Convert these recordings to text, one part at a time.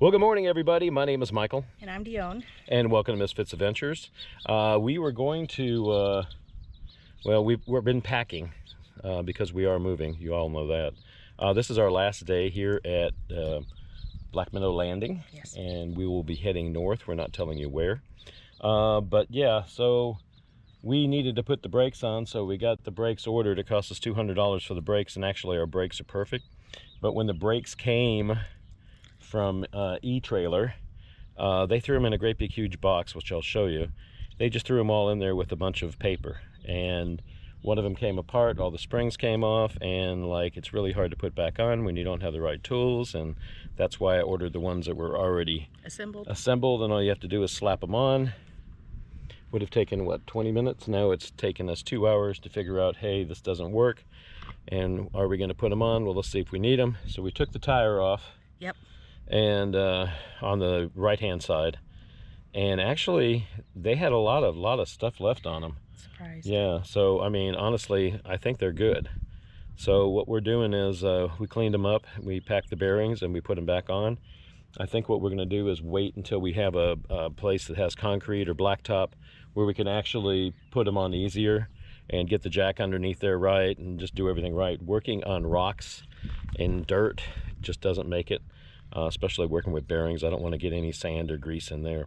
Well, good morning, everybody. My name is Michael. And I'm Dione. And welcome to MS FITZ'S Adventures. We were going to, well, we've been packing because we are moving. You all know that. This is our last day here at Black Meadow Landing. Yes. And we will be heading north. We're not telling you where. But yeah, so we needed to put the brakes on, so we got the brakes ordered. It cost us $200 for the brakes, and actually our brakes are perfect. But when the brakes came from trailor, they threw them in a great big huge box, which I'll show you. They just threw them all in there with a bunch of paper, and one of them came apart, all the springs came off, and like it's really hard to put back on when you don't have the right tools. And that's why I ordered the ones that were already assembled, and all you have to do is slap them on. Would have taken what, 20 minutes? Now it's taken us 2 hours to figure out, hey, this doesn't work, and are we going to put them on? Well, let's see if we need them. So we took the tire off. Yep. And on the right hand side, and actually they had a lot of stuff left on them. Surprised. Yeah, so I mean, honestly, I think they're good. So what we're doing is we cleaned them up, we packed the bearings, and we put them back on. I think what we're going to do is wait until we have a place that has concrete or blacktop where we can actually put them on easier and get the jack underneath there right and just do everything right. Working on rocks and dirt just doesn't make it. Especially working with bearings. I don't want to get any sand or grease in there.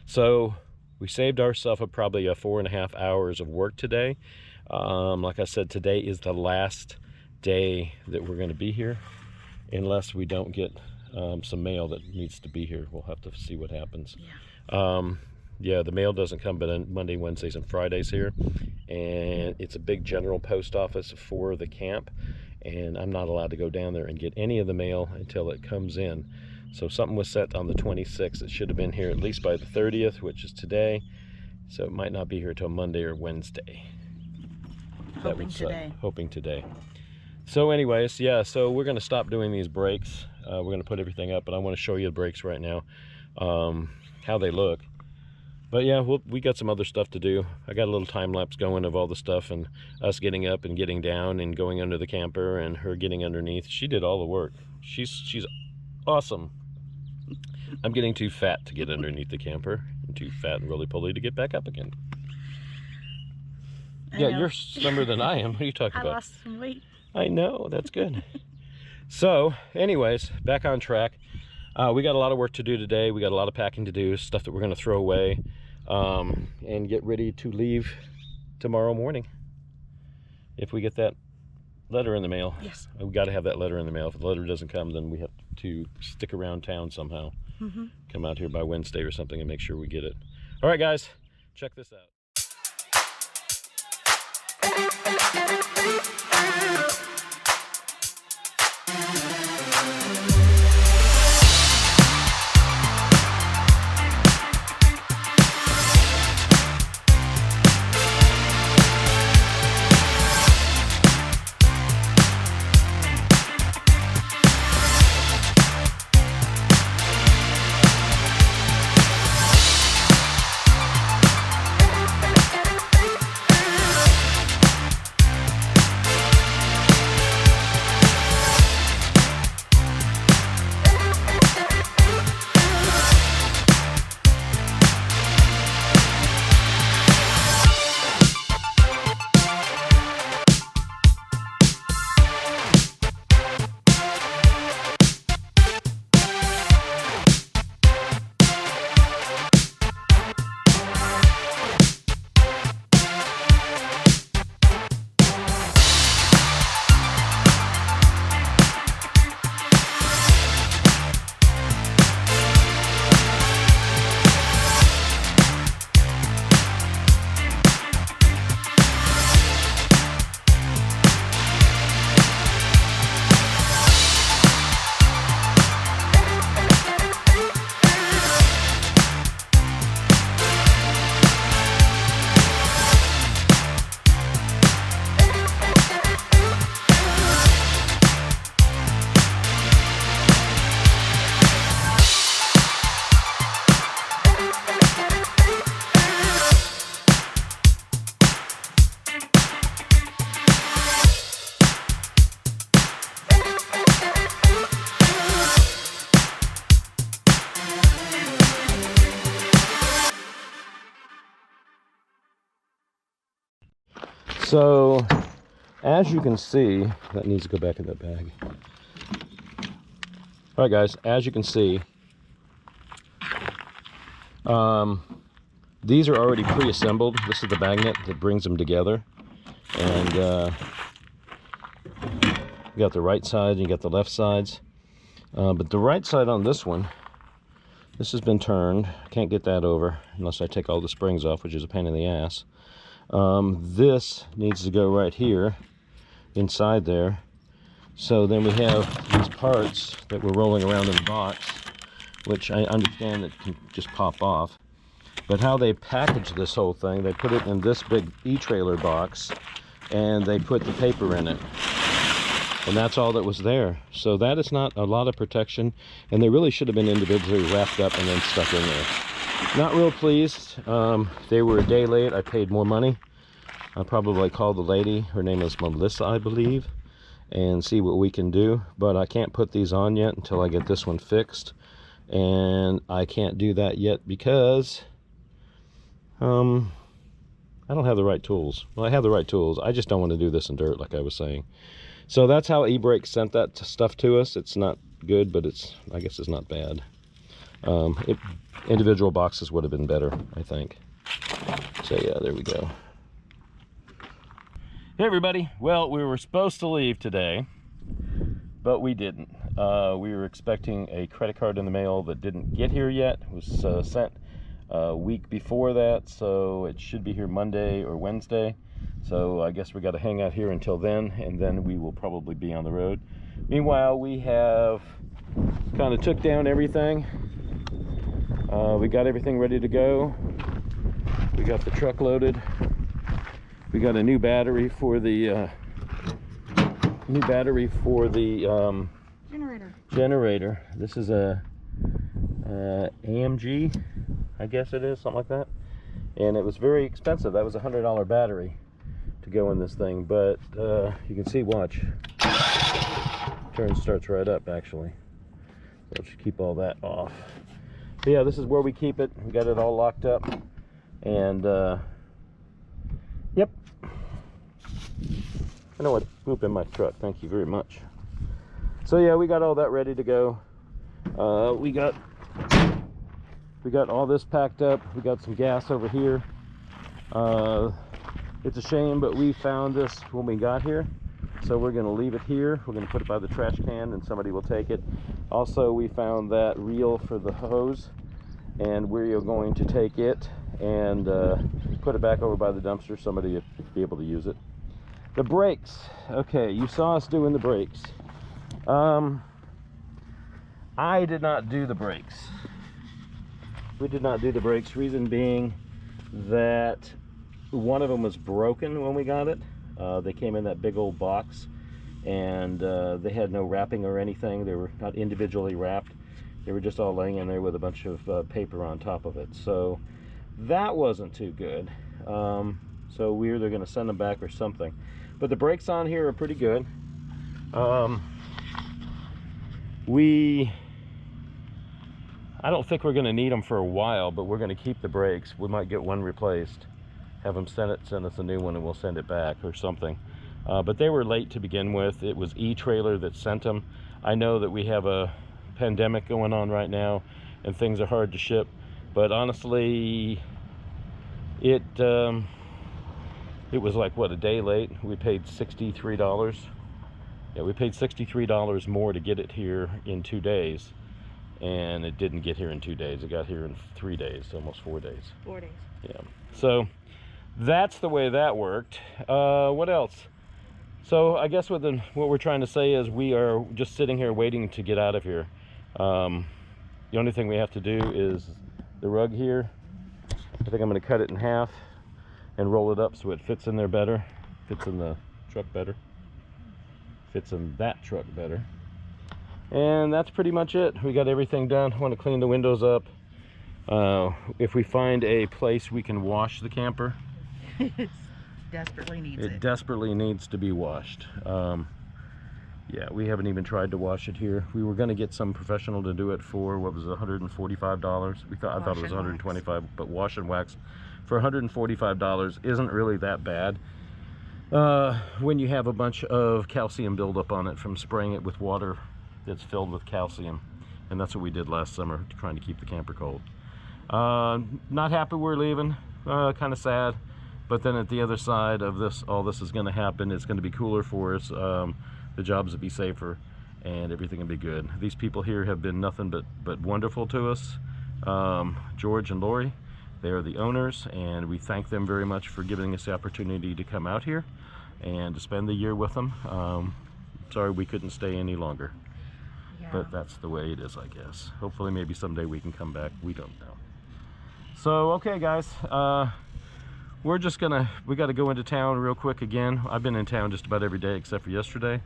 So we saved ourselves probably 4.5 hours of work today. Like I said, today is the last day that we're going to be here, unless we don't get some mail that needs to be here. We'll have to see what happens. Yeah. Yeah, the mail doesn't come but on Monday, Wednesdays, and Fridays here, and it's a big general post office for the camp, and I'm not allowed to go down there and get any of the mail until it comes in. So something was set on the 26th. It should have been here at least by the 30th, which is today, so it might not be here till Monday or Wednesday. Hoping today. So anyways, yeah, so we're going to stop doing these brakes. We're going to put everything up, but I want to show you the brakes right now, how they look. But yeah, we got some other stuff to do. I got a little time lapse going of all the stuff, and us getting up and getting down and going under the camper, and her getting underneath. She did all the work. She's awesome. I'm getting too fat to get underneath the camper, and too fat and roly-poly to get back up again. Yeah, you're slimmer than I am. What are you talking about? I lost some weight. I know, that's good. So anyways, back on track. We got a lot of work to do today. We got a lot of packing to do, stuff that we're going to throw away, and get ready to leave tomorrow morning. If we get that letter in the mail. Yes. We got to have that letter in the mail. If the letter doesn't come, then we have to stick around town somehow. Come out here by Wednesday or something and make sure we get it. All right, guys, check this out. So as you can see, that needs to go back in that bag. All right, guys, as you can see, these are already pre-assembled. This is the magnet that brings them together. And you got the right side and you got the left sides. But the right side on this one, this has been turned. I can't get that over unless I take all the springs off, which is a pain in the ass. This needs to go right here, inside there. So then we have these parts that we're rolling around in the box, which I understand that can just pop off. But how they package this whole thing, they put it in this big e-trailer box, and they put the paper in it. And that's all that was there. So that is not a lot of protection, and they really should have been individually wrapped up and then stuck in there. Not real pleased. They were a day late. I paid more money. I'll probably call the lady, her name is Melissa, I believe, and see what we can do. But I can't put these on yet until I get this one fixed. And I can't do that yet because I don't have the right tools. Well, I have the right tools. I just don't want to do this in dirt, like I was saying. So that's how eBrake sent that stuff to us. It's not good, but I guess it's not bad. Individual boxes would have been better, I think. So yeah, there we go. Hey everybody. Well, we were supposed to leave today, but we didn't. We were expecting a credit card in the mail that didn't get here yet. It was sent a week before that, so it should be here Monday or Wednesday. So I guess we got to hang out here until then, and then we will probably be on the road. Meanwhile, we have kind of took down everything. We got everything ready to go. We got the truck loaded. We got a new battery for the generator. This is a AMG, I guess it is, something like that. And it was very expensive. That was a $100 battery to go in this thing. But you can see, watch. Turn starts right up, actually. So let's keep all that off. So yeah, this is where we keep it. We got it all locked up. And yep. I know what poop in my truck. Thank you very much. So yeah, we got all that ready to go. We got all this packed up. We got some gas over here. It's a shame, but we found this when we got here, so we're going to leave it here. We're going to put it by the trash can and somebody will take it. Also, we found that reel for the hose, and we're going to take it and put it back over by the dumpster. Somebody will be able to use it. The brakes. Okay, you saw us doing the brakes. I did not do the brakes. We did not do the brakes, reason being that one of them was broken when we got it. They came in that big old box, and they had no wrapping or anything. They were not individually wrapped. They were just all laying in there with a bunch of paper on top of it. So that wasn't too good. So we're either going to send them back or something. But the brakes on here are pretty good. I don't think we're going to need them for a while, but we're going to keep the brakes. We might get one replaced, have them send us a new one, and we'll send it back or something. But they were late to begin with. It was e-trailer that sent them. I know that we have a pandemic going on right now and things are hard to ship, but honestly, it was like, what, a day late. We paid $63. Yeah, we paid $63 more to get it here in 2 days, and it didn't get here in 2 days. It got here in 3 days, almost 4 days. 4 days. Yeah, so that's the way that worked. What else? So I guess what we're trying to say is we are just sitting here waiting to get out of here. The only thing we have to do is the rug here. I think I'm going to cut it in half and roll it up so it fits in there better, fits in the truck better, fits in that truck better. And that's pretty much it. We got everything done. I want to clean the windows up. If we find a place we can wash the camper, It desperately needs it. It desperately needs to be washed. Yeah, we haven't even tried to wash it here. We were going to get some professional to do it for, what was it, $145? I thought it was $125, but wash and wax for $145 isn't really that bad. when you have a bunch of calcium buildup on it from spraying it with water that's filled with calcium. And that's what we did last summer, trying to keep the camper cold. Not happy we're leaving, kind of sad. But then at the other side of this, all this is going to happen. It's going to be cooler for us. The jobs will be safer, and everything will be good. These people here have been nothing but wonderful to us. George and Lori, they are the owners, and we thank them very much for giving us the opportunity to come out here and to spend the year with them. Sorry we couldn't stay any longer. Yeah. But that's the way it is, I guess. Hopefully maybe someday we can come back. We don't know. So, okay guys, we got to go into town real quick again. I've been in town just about every day except for yesterday.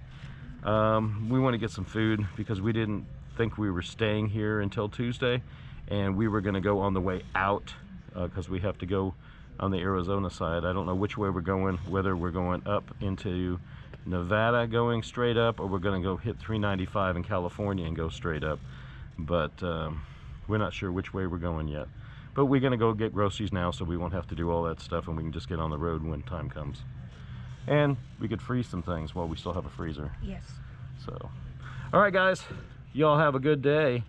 We want to get some food because we didn't think we were staying here until Tuesday, and we were going to go on the way out because we have to go on the Arizona side. I don't know which way we're going, whether we're going up into Nevada going straight up, or we're going to go hit 395 in California and go straight up. But we're not sure which way we're going yet. But we're going to go get groceries now, so we won't have to do all that stuff, and we can just get on the road when time comes. And we could freeze some things while we still have a freezer. Yes. So, all right guys, y'all have a good day.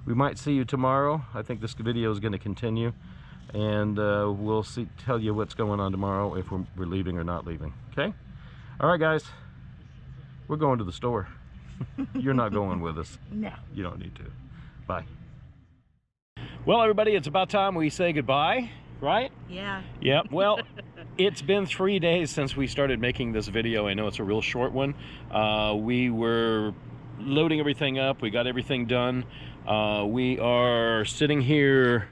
We might see you tomorrow. I think this video is going to continue, and we'll tell you what's going on tomorrow, if we're leaving or not leaving. Okay? All right guys, we're going to the store. You're not going with us. No. You don't need to. Bye. Well, everybody, it's about time we say goodbye, right? Yeah. Yeah, well, it's been 3 days since we started making this video. I know it's a real short one. We were loading everything up. We got everything done. We are sitting here,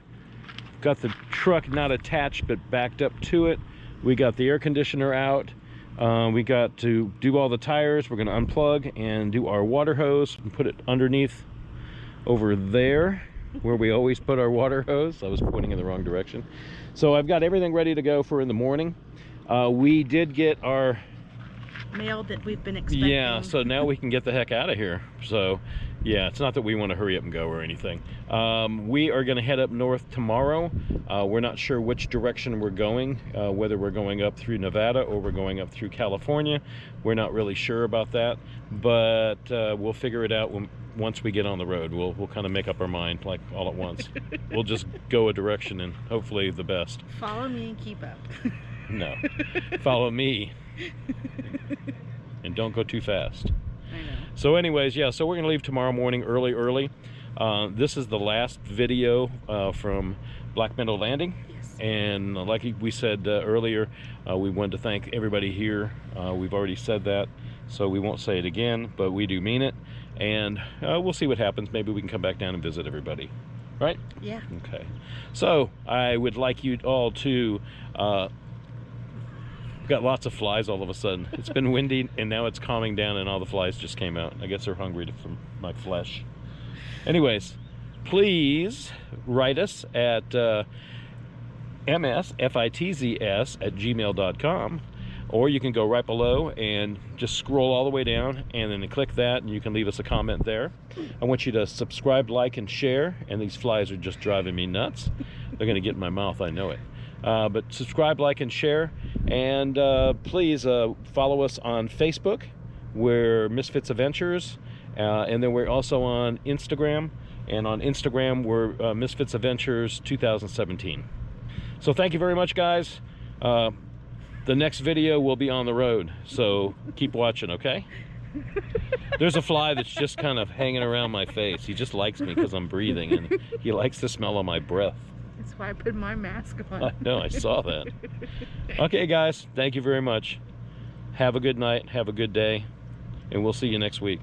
got the truck not attached but backed up to it. We got the air conditioner out. We got to do all the tires. We're going to unplug and do our water hose and put it underneath over there, where we always put our water hose. I was pointing in the wrong direction. So I've got everything ready to go for in the morning. We did get our mail that we've been expecting. Yeah, so now we can get the heck out of here. So yeah, it's not that we want to hurry up and go or anything. We are going to head up north tomorrow. We're not sure which direction we're going, whether we're going up through Nevada or we're going up through California. We're not really sure about that, but we'll figure it out once we get on the road. We'll kind of make up our mind, like, all at once. We'll just go a direction and hopefully the best. Follow me and keep up. No, follow me and don't go too fast. I know. So anyways, yeah, so we're gonna leave tomorrow morning early. This is the last video from Black Meadow Landing. Yes. And like we said earlier, we wanted to thank everybody here. We've already said that, so we won't say it again, but we do mean it. And we'll see what happens. Maybe we can come back down and visit everybody, right? Yeah. Okay. So I would like you all to got lots of flies all of a sudden. It's been windy and now it's calming down and all the flies just came out. I guess they're hungry for my flesh. Anyways, please write us at msfitzs@gmail.com, or you can go right below and just scroll all the way down and then click that and you can leave us a comment there. I want you to subscribe, like, and share. And these flies are just driving me nuts. They're gonna get in my mouth, I know it. But subscribe, like, and share, and please follow us on Facebook. We're Misfits Adventures, and then we're also on Instagram, and on Instagram we're Misfits Adventures 2017. So thank you very much, guys. The next video will be on the road, so keep watching, okay? There's a fly that's just kind of hanging around my face. He just likes me because I'm breathing, and he likes the smell of my breath. That's why I put my mask on. I know, I saw that. Okay, guys, thank you very much. Have a good night, have a good day, and we'll see you next week.